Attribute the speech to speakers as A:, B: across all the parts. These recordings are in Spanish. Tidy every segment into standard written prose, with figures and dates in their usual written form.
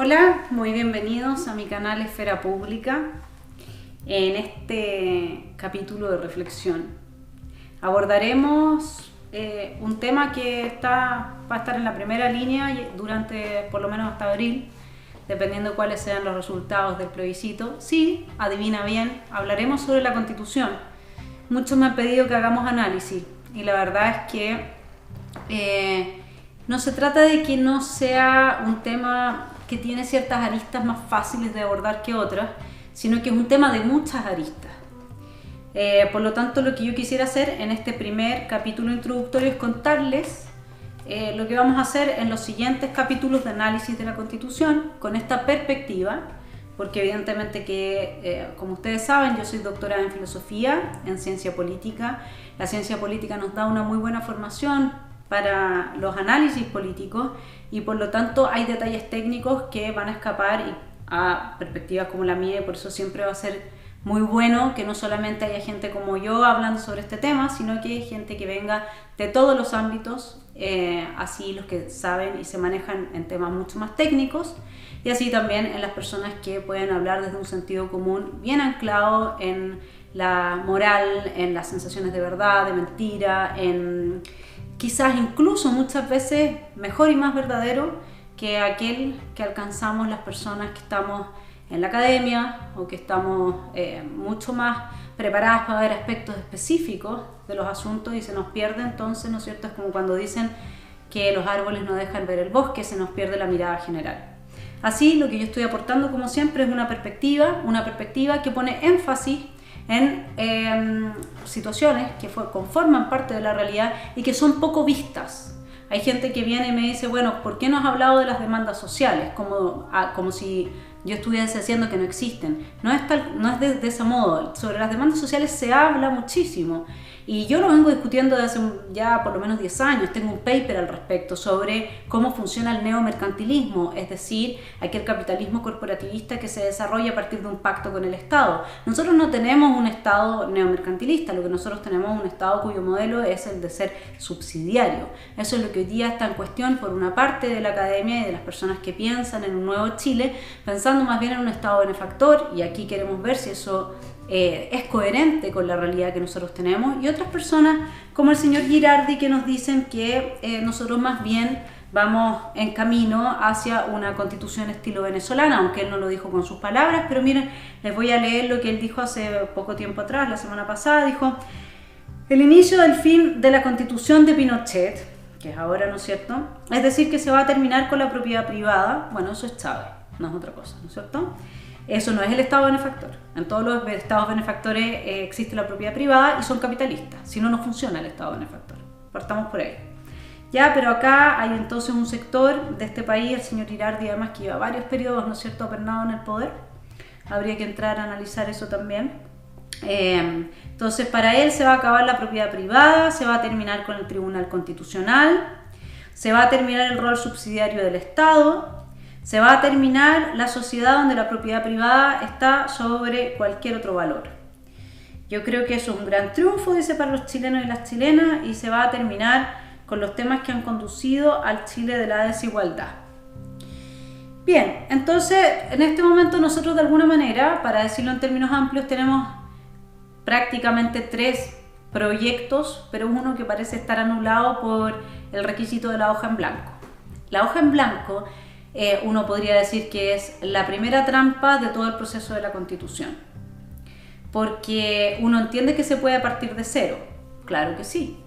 A: Hola, muy bienvenidos a mi canal Esfera Pública. En este capítulo de reflexión abordaremos un tema que va a estar en la primera línea durante por lo menos hasta abril, dependiendo de cuáles sean los resultados del plebiscito. Sí, adivina bien, hablaremos sobre la Constitución. Muchos me han pedido que hagamos análisis y la verdad es que no se trata de que no sea un tema que tiene ciertas aristas más fáciles de abordar que otras, sino que es un tema de muchas aristas. Por lo tanto, lo que yo quisiera hacer en este primer capítulo introductorio es contarles lo que vamos a hacer en los siguientes capítulos de análisis de la Constitución con esta perspectiva, porque evidentemente que, como ustedes saben, yo soy doctora en filosofía, en ciencia política. La ciencia política nos da una muy buena formación para los análisis políticos y por lo tanto hay detalles técnicos que van a escapar a perspectivas como la mía, y por eso siempre va a ser muy bueno que no solamente haya gente como yo hablando sobre este tema, sino que hay gente que venga de todos los ámbitos, así los que saben y se manejan en temas mucho más técnicos, y así también en las personas que pueden hablar desde un sentido común bien anclado en la moral, en las sensaciones de verdad, de mentira, en quizás incluso muchas veces mejor y más verdadero que aquel que alcanzamos las personas que estamos en la academia o que estamos mucho más preparadas para ver aspectos específicos de los asuntos y se nos pierde. Entonces, ¿no es cierto? Es como cuando dicen que los árboles no dejan ver el bosque, se nos pierde la mirada general. Así, lo que yo estoy aportando, como siempre, es una perspectiva que pone énfasis en situaciones que conforman parte de la realidad y que son poco vistas. Hay gente que viene y me dice, bueno, ¿por qué no has hablado de las demandas sociales? Como si yo estuviese diciendo que no existen. No es de ese modo. Sobre las demandas sociales se habla muchísimo. Y yo lo vengo discutiendo desde hace ya por lo menos 10 años. Tengo un paper al respecto sobre cómo funciona el neomercantilismo, es decir, aquel capitalismo corporativista que se desarrolla a partir de un pacto con el Estado. Nosotros no tenemos un Estado neomercantilista, lo que nosotros tenemos es un Estado cuyo modelo es el de ser subsidiario. Eso es lo que hoy día está en cuestión por una parte de la academia y de las personas que piensan en un nuevo Chile, pensando más bien en un Estado benefactor, y aquí queremos ver si eso es coherente con la realidad que nosotros tenemos, y otras personas como el señor Girardi que nos dicen que nosotros más bien vamos en camino hacia una constitución estilo venezolana, aunque él no lo dijo con sus palabras. Pero miren, les voy a leer lo que él dijo hace poco tiempo atrás, la semana pasada. Dijo: el inicio del fin de la constitución de Pinochet, que es ahora, ¿no es cierto?, es decir, que se va a terminar con la propiedad privada. Bueno, eso es Chávez, no es otra cosa, ¿no es cierto? Eso no es el Estado benefactor. En todos los estados benefactores existe la propiedad privada y son capitalistas. Si no, no funciona el Estado benefactor. Partamos por ahí. Ya, pero acá hay entonces un sector de este país, el señor Girardi, además, que lleva varios periodos, ¿no es cierto?, apernado en el poder. Habría que entrar a analizar eso también. Entonces, para él se va a acabar la propiedad privada, se va a terminar con el Tribunal Constitucional, se va a terminar el rol subsidiario del Estado, se va a terminar la sociedad donde la propiedad privada está sobre cualquier otro valor. Yo creo que eso es un gran triunfo, dice, para los chilenos y las chilenas, y se va a terminar con los temas que han conducido al Chile de la desigualdad. Bien, entonces en este momento nosotros de alguna manera, para decirlo en términos amplios, tenemos prácticamente 3 proyectos, pero uno que parece estar anulado por el requisito de la hoja en blanco. La hoja en blanco, uno podría decir que es la primera trampa de todo el proceso de la Constitución, porque uno entiende que se puede partir de cero, claro que sí,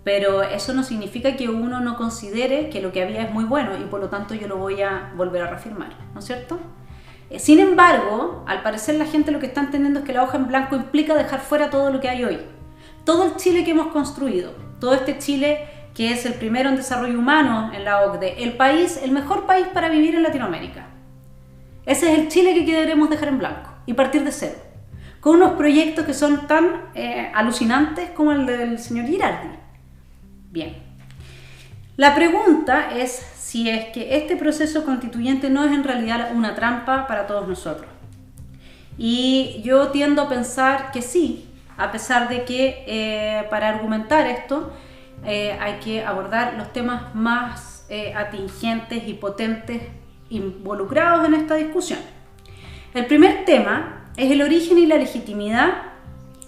A: pero eso no significa que uno no considere que lo que había es muy bueno y por lo tanto yo lo voy a volver a reafirmar, ¿no es cierto? Sin embargo, al parecer la gente lo que está entendiendo es que la hoja en blanco implica dejar fuera todo lo que hay hoy, todo el Chile que hemos construido, todo este Chile que es el primero en desarrollo humano en la OCDE, el mejor país para vivir en Latinoamérica. Ese es el Chile que queremos dejar en blanco y partir de cero, con unos proyectos que son tan alucinantes como el del señor Girardi. Bien, la pregunta es si es que este proceso constituyente no es en realidad una trampa para todos nosotros. Y yo tiendo a pensar que sí, a pesar de que para argumentar esto hay que abordar los temas más atingentes y potentes involucrados en esta discusión. El primer tema es el origen y la legitimidad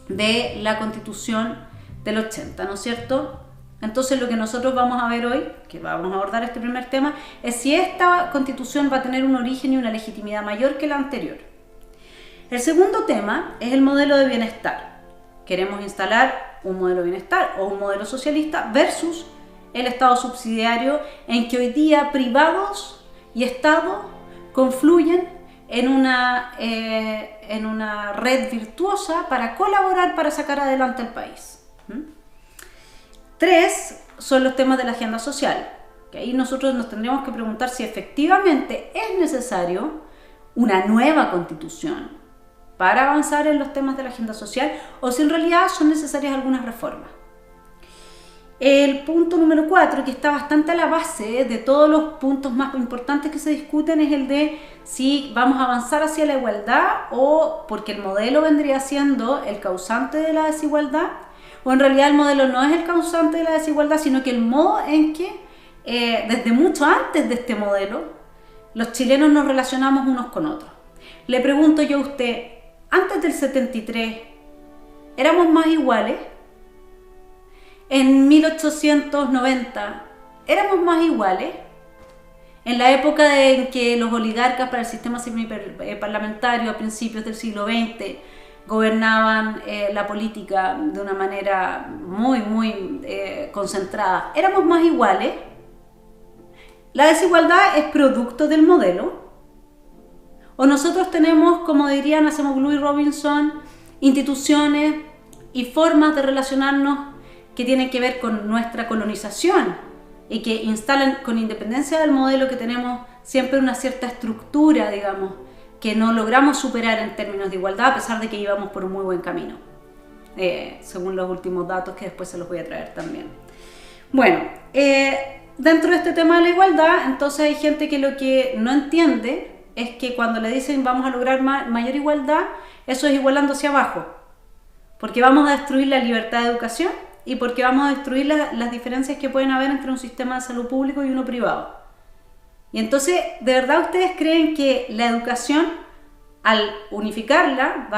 A: de la Constitución del 80, ¿no es cierto? Entonces lo que nosotros vamos a ver hoy, que vamos a abordar este primer tema, es si esta Constitución va a tener un origen y una legitimidad mayor que la anterior. El segundo tema es el modelo de bienestar. Queremos instalar un modelo de bienestar o un modelo socialista versus el Estado subsidiario, en que hoy día privados y Estado confluyen en una red virtuosa para colaborar para sacar adelante el país. 3 son los temas de la agenda social, que ahí nosotros nos tendríamos que preguntar si efectivamente es necesario una nueva constitución para avanzar en los temas de la agenda social o si en realidad son necesarias algunas reformas. El punto número 4, que está bastante a la base de todos los puntos más importantes que se discuten, es el de si vamos a avanzar hacia la igualdad o porque el modelo vendría siendo el causante de la desigualdad, o en realidad el modelo no es el causante de la desigualdad, sino que el modo en que desde mucho antes de este modelo los chilenos nos relacionamos unos con otros. Le pregunto yo a usted, antes del 73, ¿éramos más iguales? En 1890, ¿éramos más iguales? En la época en que los oligarcas para el sistema semiparlamentario a principios del siglo XX gobernaban la política de una manera muy concentrada, ¿éramos más iguales? ¿La desigualdad es producto del modelo? ¿O nosotros tenemos, como dirían Acemoglu y Robinson, instituciones y formas de relacionarnos que tienen que ver con nuestra colonización y que instalan, con independencia del modelo que tenemos, siempre una cierta estructura, digamos, que no logramos superar en términos de igualdad, a pesar de que íbamos por un muy buen camino, según los últimos datos que después se los voy a traer también? Bueno, dentro de este tema de la igualdad, entonces hay gente que lo que no entiende es que cuando le dicen vamos a lograr mayor igualdad, eso es igualando hacia abajo, porque vamos a destruir la libertad de educación y porque vamos a destruir las diferencias que pueden haber entre un sistema de salud público y uno privado. Y entonces, ¿de verdad ustedes creen que la educación, al unificarla,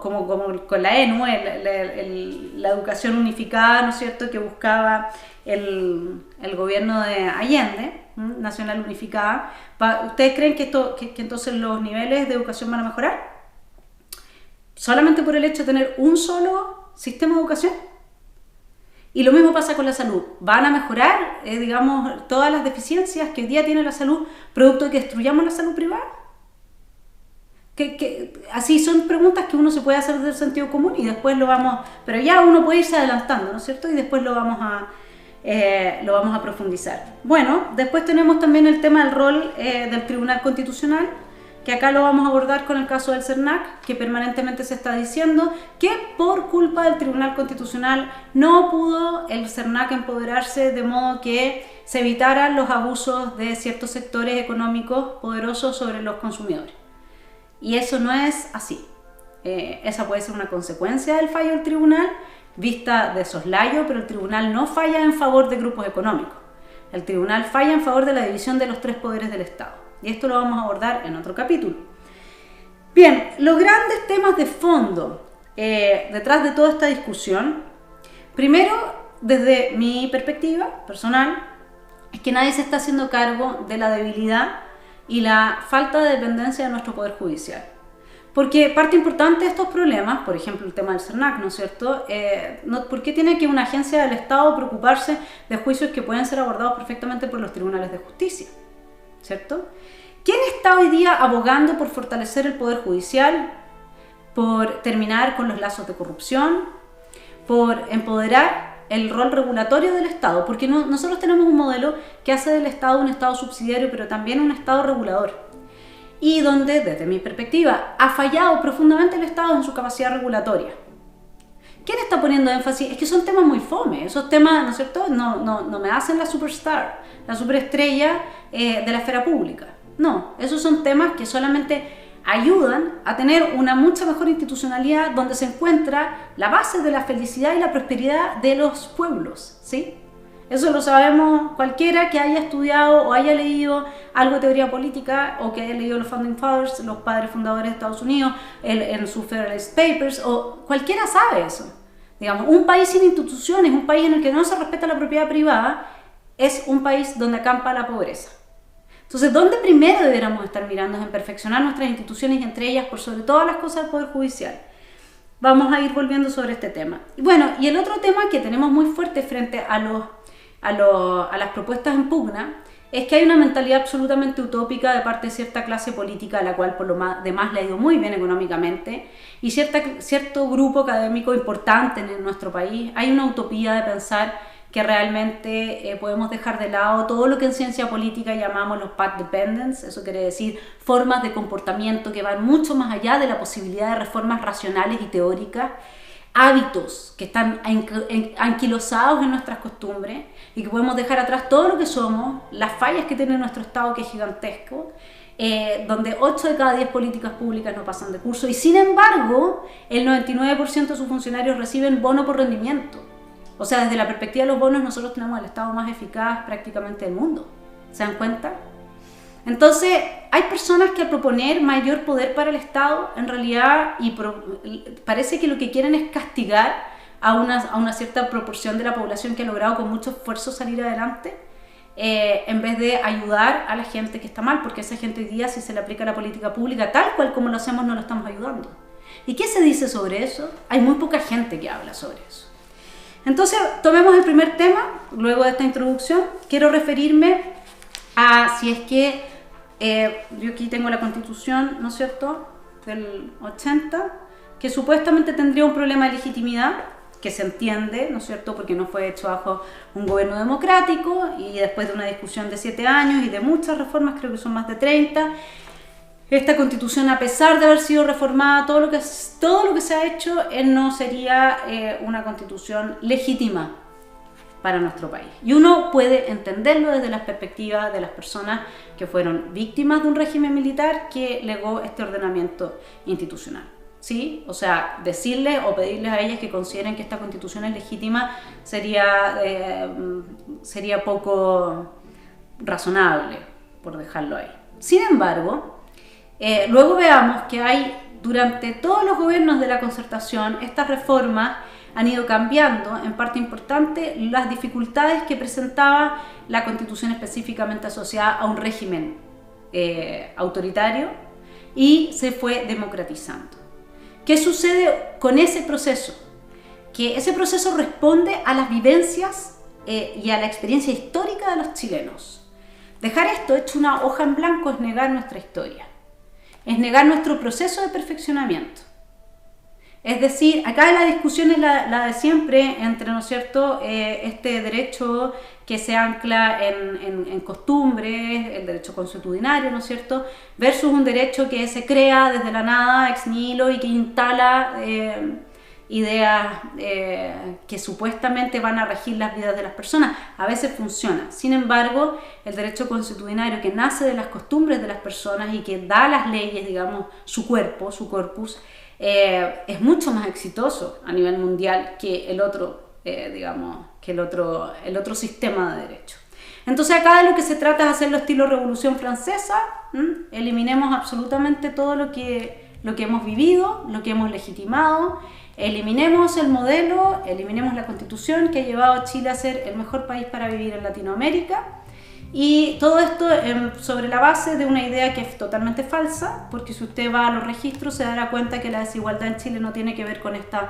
A: como con la ENU, la educación unificada, ¿no es cierto?, que buscaba el gobierno de Allende, nacional unificada, ¿ustedes creen que entonces los niveles de educación van a mejorar? ¿Solamente por el hecho de tener un solo sistema de educación? Y lo mismo pasa con la salud. ¿Van a mejorar, digamos, todas las deficiencias que hoy día tiene la salud, producto de que destruyamos la salud privada? Así son preguntas que uno se puede hacer desde el sentido común y después pero ya uno puede irse adelantando, ¿no es cierto? Y después lo vamos a profundizar. Bueno, después tenemos también el tema del rol del Tribunal Constitucional, que acá lo vamos a abordar con el caso del CERNAC, que permanentemente se está diciendo que por culpa del Tribunal Constitucional no pudo el CERNAC empoderarse de modo que se evitaran los abusos de ciertos sectores económicos poderosos sobre los consumidores. Y eso no es así. Esa puede ser una consecuencia del fallo del tribunal, vista de soslayo, pero el tribunal no falla en favor de grupos económicos. El tribunal falla en favor de la división de los 3 poderes del Estado. Y esto lo vamos a abordar en otro capítulo. Bien, los grandes temas de fondo detrás de toda esta discusión, primero, desde mi perspectiva personal, es que nadie se está haciendo cargo de la debilidad y la falta de dependencia de nuestro Poder Judicial. Porque parte importante de estos problemas, por ejemplo el tema del CERNAC, ¿no es cierto? ¿Por qué tiene que una agencia del Estado preocuparse de juicios que pueden ser abordados perfectamente por los tribunales de justicia? ¿Cierto? ¿Quién está hoy día abogando por fortalecer el Poder Judicial, por terminar con los lazos de corrupción, por empoderar el rol regulatorio del Estado? Porque nosotros tenemos un modelo que hace del Estado un Estado subsidiario, pero también un Estado regulador. Y donde, desde mi perspectiva, ha fallado profundamente el Estado en su capacidad regulatoria. ¿Quién está poniendo énfasis? Es que son temas muy fome. Esos temas, ¿no es cierto?, no me hacen la superstar, la superestrella de la esfera pública. No, esos son temas que solamente ayudan a tener una mucha mejor institucionalidad donde se encuentra la base de la felicidad y la prosperidad de los pueblos, ¿sí? Eso lo sabemos cualquiera que haya estudiado o haya leído algo de teoría política o que haya leído los Founding Fathers, los padres fundadores de Estados Unidos, en sus Federalist Papers, o cualquiera sabe eso. Digamos, un país sin instituciones, un país en el que no se respeta la propiedad privada, es un país donde acampa la pobreza. Entonces, ¿dónde primero deberíamos estar mirando? Es en perfeccionar nuestras instituciones y entre ellas, por sobre todas las cosas, el Poder Judicial. Vamos a ir volviendo sobre este tema. Y bueno, y el otro tema que tenemos muy fuerte frente a las propuestas en pugna es que hay una mentalidad absolutamente utópica de parte de cierta clase política, a la cual por lo demás le ha ido muy bien económicamente, y cierto grupo académico importante en nuestro país. Hay una utopía de pensar que realmente podemos dejar de lado todo lo que en ciencia política llamamos los path dependence. Eso quiere decir formas de comportamiento que van mucho más allá de la posibilidad de reformas racionales y teóricas, hábitos que están anquilosados en nuestras costumbres y que podemos dejar atrás todo lo que somos, las fallas que tiene nuestro Estado, que es gigantesco, donde 8 de cada 10 políticas públicas no pasan de curso, y sin embargo el 99% de sus funcionarios reciben bono por rendimiento. O sea, desde la perspectiva de los bonos, nosotros tenemos el Estado más eficaz prácticamente del mundo. ¿Se dan cuenta? Entonces, hay personas que al proponer mayor poder para el Estado, en realidad, parece que lo que quieren es castigar a una cierta proporción de la población que ha logrado con mucho esfuerzo salir adelante, en vez de ayudar a la gente que está mal, porque esa gente hoy día, si se le aplica la política pública tal cual como lo hacemos, no lo estamos ayudando. ¿Y qué se dice sobre eso? Hay muy poca gente que habla sobre eso. Entonces, tomemos el primer tema, luego de esta introducción. Quiero referirme a si es que, yo aquí tengo la Constitución, ¿no es cierto?, del 80, que supuestamente tendría un problema de legitimidad, que se entiende, ¿no es cierto?, porque no fue hecho bajo un gobierno democrático, y después de una discusión de 7 años y de muchas reformas, creo que son más de 30, esta Constitución, a pesar de haber sido reformada, todo lo que se ha hecho, no sería una Constitución legítima para nuestro país. Y uno puede entenderlo desde la perspectiva de las personas que fueron víctimas de un régimen militar que legó este ordenamiento institucional. ¿Sí? O sea, decirles o pedirles a ellas que consideren que esta Constitución es legítima sería poco razonable, por dejarlo ahí. Sin embargo, luego veamos que durante todos los gobiernos de la Concertación, estas reformas han ido cambiando, en parte importante, las dificultades que presentaba la Constitución específicamente asociada a un régimen autoritario, y se fue democratizando. ¿Qué sucede con ese proceso? Que ese proceso responde a las vivencias y a la experiencia histórica de los chilenos. Dejar esto hecho una hoja en blanco es negar nuestra historia. Es negar nuestro proceso de perfeccionamiento. Es decir, acá la discusión es la de siempre entre, ¿no es cierto?, este derecho que se ancla en costumbres, el derecho consuetudinario, ¿no es cierto?, versus un derecho que se crea desde la nada, ex nihilo, y que instala ideas que supuestamente van a regir las vidas de las personas. A veces funciona. Sin embargo, el derecho consuetudinario, que nace de las costumbres de las personas y que da a las leyes, digamos, su cuerpo, su corpus, es mucho más exitoso a nivel mundial que el otro, el otro sistema de derecho. Entonces acá de lo que se trata es hacerlo estilo Revolución Francesa. Eliminemos absolutamente todo lo que hemos vivido, lo que hemos legitimado. Eliminemos el modelo, eliminemos la Constitución que ha llevado a Chile a ser el mejor país para vivir en Latinoamérica, y todo esto sobre la base de una idea que es totalmente falsa, porque si usted va a los registros se dará cuenta que la desigualdad en Chile no tiene que ver con esta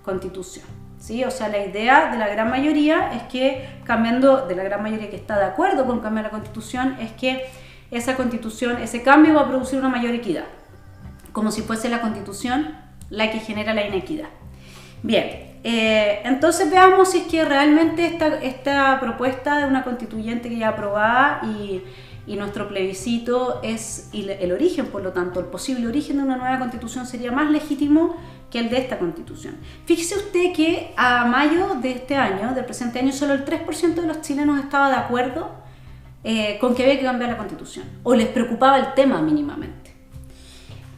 A: Constitución, ¿sí? O sea, la idea de la gran mayoría es que, de la gran mayoría que está de acuerdo con cambiar la Constitución, es que esa Constitución, ese cambio va a producir una mayor equidad, como si fuese la Constitución la que genera la inequidad. Bien, entonces veamos si es que realmente esta propuesta de una constituyente que ya aprobada y nuestro plebiscito es el origen, por lo tanto, el posible origen de una nueva constitución sería más legítimo que el de esta constitución. Fíjese usted que a mayo de este año, del presente año, solo el 3% de los chilenos estaba de acuerdo con que había que cambiar la constitución, o les preocupaba el tema mínimamente.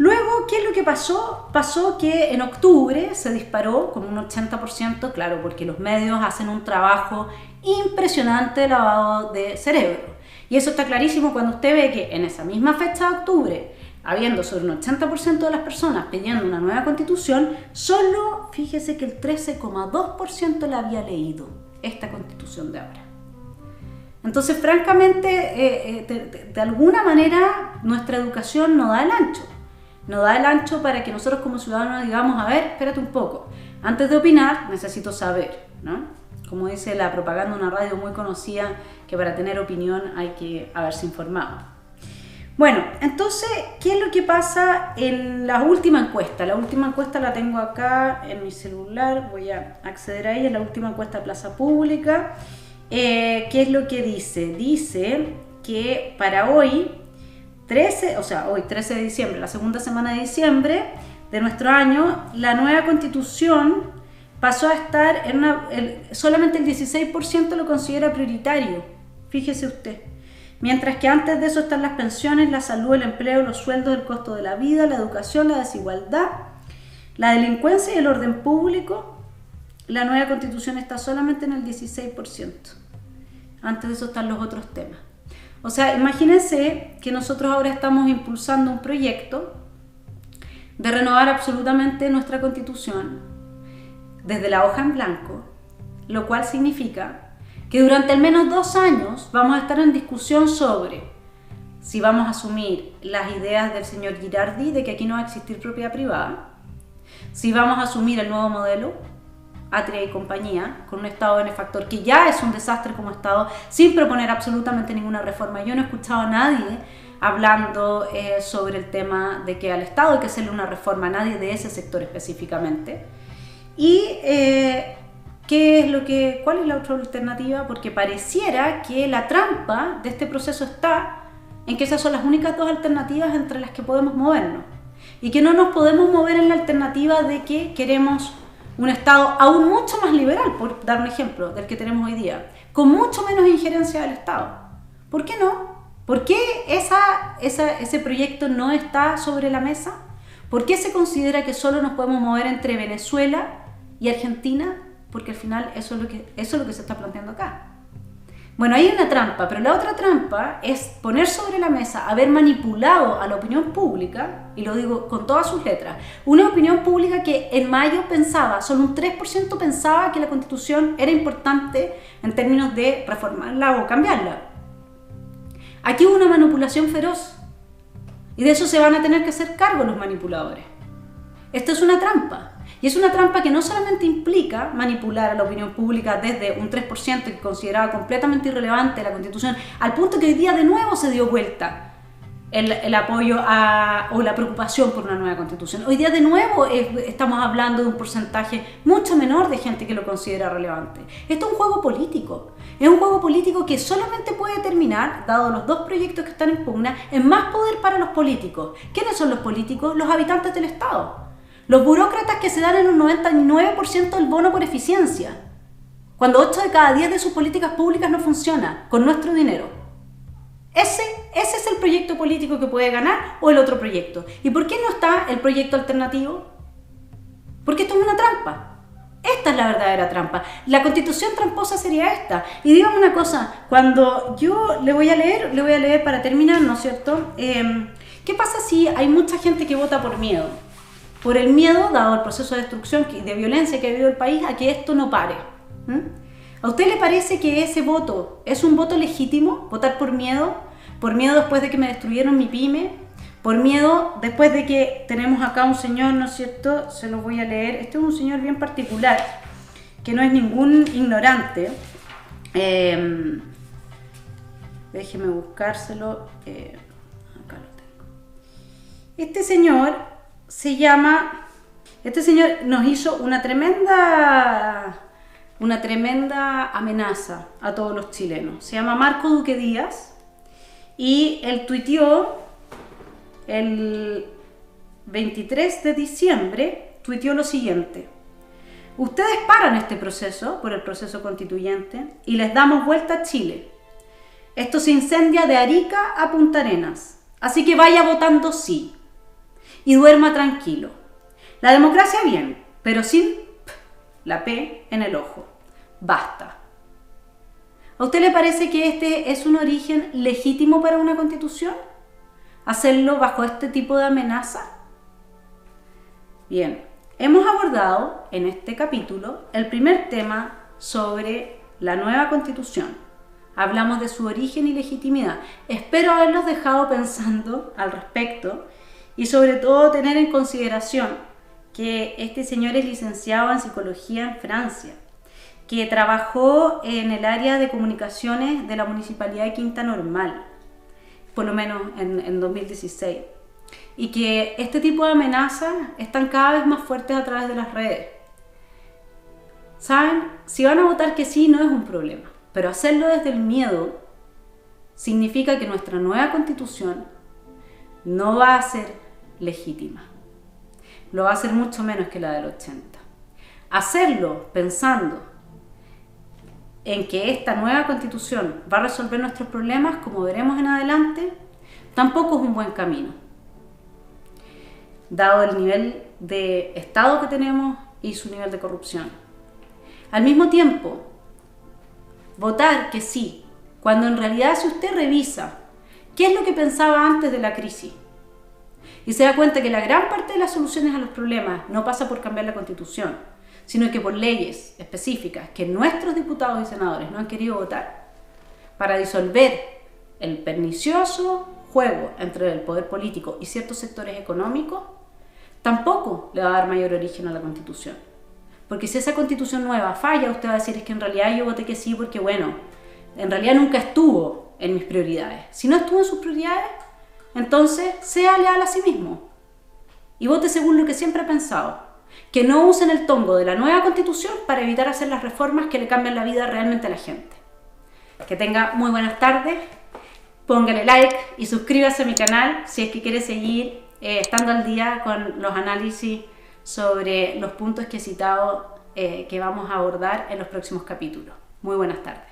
A: Luego, ¿qué es lo que pasó? Pasó que en octubre se disparó como un 80%, claro, porque los medios hacen un trabajo impresionante de lavado de cerebro. Y eso está clarísimo cuando usted ve que en esa misma fecha de octubre, habiendo sobre un 80% de las personas pidiendo una nueva constitución, solo, fíjese que el 13,2% la había leído, esta constitución de ahora. Entonces, francamente, de alguna manera, nuestra educación no da el ancho. No da el ancho para que nosotros como ciudadanos digamos, a ver, espérate un poco, antes de opinar necesito saber, ¿no? Como dice la propaganda de una radio muy conocida, que para tener opinión hay que haberse informado. Bueno, entonces, ¿qué es lo que pasa en la última encuesta? La última encuesta la tengo acá en mi celular, voy a acceder a ella, la última encuesta de Plaza Pública. ¿Qué es lo que dice? Dice que para hoy, hoy 13 de diciembre, la segunda semana de diciembre de nuestro año, la nueva constitución pasó a estar solamente el 16% lo considera prioritario, fíjese usted. Mientras que antes de eso están las pensiones, la salud, el empleo, los sueldos, el costo de la vida, la educación, la desigualdad, la delincuencia y el orden público. La nueva constitución está solamente en el 16%. Antes de eso están los otros temas. O sea, imagínense que nosotros ahora estamos impulsando un proyecto de renovar absolutamente nuestra constitución desde la hoja en blanco, lo cual significa que durante al menos 2 años vamos a estar en discusión sobre si vamos a asumir las ideas del señor Girardi de que aquí no va a existir propiedad privada, si vamos a asumir el nuevo modelo, Atria y compañía, con un Estado benefactor que ya es un desastre como Estado, sin proponer absolutamente ninguna reforma. Yo no he escuchado a nadie hablando sobre el tema de que al Estado hay que hacerle una reforma, a nadie de ese sector específicamente. Y ¿cuál es la otra alternativa? Porque pareciera que la trampa de este proceso está en que esas son las únicas 2 alternativas entre las que podemos movernos. Y que no nos podemos mover en la alternativa de que queremos un Estado aún mucho más liberal, por dar un ejemplo, del que tenemos hoy día, con mucho menos injerencia del Estado. ¿Por qué no? ¿Por qué ese proyecto no está sobre la mesa? ¿Por qué se considera que solo nos podemos mover entre Venezuela y Argentina? Porque al final eso es lo que se está planteando acá. Bueno, hay una trampa, pero la otra trampa es poner sobre la mesa, haber manipulado a la opinión pública, y lo digo con todas sus letras, una opinión pública que en mayo pensaba, solo un 3% pensaba que la Constitución era importante en términos de reformarla o cambiarla. Aquí hubo una manipulación feroz, y de eso se van a tener que hacer cargo los manipuladores. Esto es una trampa. Y es una trampa que no solamente implica manipular a la opinión pública desde un 3% que consideraba completamente irrelevante la Constitución, al punto que hoy día de nuevo se dio vuelta el apoyo o la preocupación por una nueva Constitución. Hoy día de nuevo estamos hablando de un porcentaje mucho menor de gente que lo considera relevante. Esto es un juego político. Es un juego político que solamente puede terminar, dado los 2 proyectos que están en pugna, en más poder para los políticos. ¿Quiénes son los políticos? Los habitantes del Estado. Los burócratas que se dan en un 99% del bono por eficiencia, cuando 8 de cada 10 de sus políticas públicas no funcionan con nuestro dinero. Ese es el proyecto político que puede ganar, o el otro proyecto. ¿Y por qué no está el proyecto alternativo? Porque esto es una trampa. Esta es la verdadera trampa. La Constitución tramposa sería esta. Y dígame una cosa, cuando yo le voy a leer para terminar, ¿no es cierto? ¿Qué pasa si hay mucha gente que vota por miedo? Por el miedo, dado el proceso de destrucción y de violencia que ha vivido el país, a que esto no pare. ¿A usted le parece que ese voto es un voto legítimo? ¿Votar por miedo? ¿Por miedo después de que me destruyeron mi pyme? ¿Por miedo después de que tenemos acá un señor, ¿no es cierto? Se lo voy a leer. Este es un señor bien particular, que no es ningún ignorante. Déjeme buscárselo. Acá lo tengo. Este señor nos hizo una tremenda amenaza a todos los chilenos. Se llama Marco Duque Díaz y él tuiteó el 23 de diciembre, tuiteó lo siguiente: ustedes paran este proceso por el proceso constituyente y les damos vuelta a Chile. Esto se incendia de Arica a Punta Arenas, así que vaya votando sí. y duerma tranquilo. La democracia bien, pero sin la P en el ojo. Basta. ¿A usted le parece que este es un origen legítimo para una constitución? ¿Hacerlo bajo este tipo de amenaza? Bien, hemos abordado en este capítulo el primer tema sobre la nueva constitución. Hablamos de su origen y legitimidad. Espero haberlos dejado pensando al respecto y sobre todo tener en consideración que este señor es licenciado en psicología en Francia, que trabajó en el área de comunicaciones de la Municipalidad de Quinta Normal, por lo menos en 2016, y que este tipo de amenazas están cada vez más fuertes a través de las redes. ¿Saben? Si van a votar que sí, no es un problema, pero hacerlo desde el miedo significa que nuestra nueva constitución no va a ser legítima. Lo va a ser mucho menos que la del 80. Hacerlo pensando en que esta nueva constitución va a resolver nuestros problemas, como veremos en adelante, tampoco es un buen camino, dado el nivel de Estado que tenemos y su nivel de corrupción. Al mismo tiempo, votar que sí, cuando en realidad si usted revisa qué es lo que pensaba antes de la crisis y se da cuenta que la gran parte de las soluciones a los problemas no pasa por cambiar la Constitución, sino que por leyes específicas que nuestros diputados y senadores no han querido votar para disolver el pernicioso juego entre el poder político y ciertos sectores económicos, tampoco le va a dar mayor origen a la Constitución. Porque si esa Constitución nueva falla, usted va a decir, es que en realidad yo voté que sí porque, bueno, en realidad nunca estuvo en mis prioridades. Si no estuvo en sus prioridades, entonces sea leal a sí mismo y vote según lo que siempre ha pensado. Que no usen el tongo de la nueva Constitución para evitar hacer las reformas que le cambian la vida realmente a la gente. Que tenga muy buenas tardes, póngale like y suscríbase a mi canal si es que quiere seguir estando al día con los análisis sobre los puntos que he citado que vamos a abordar en los próximos capítulos. Muy buenas tardes.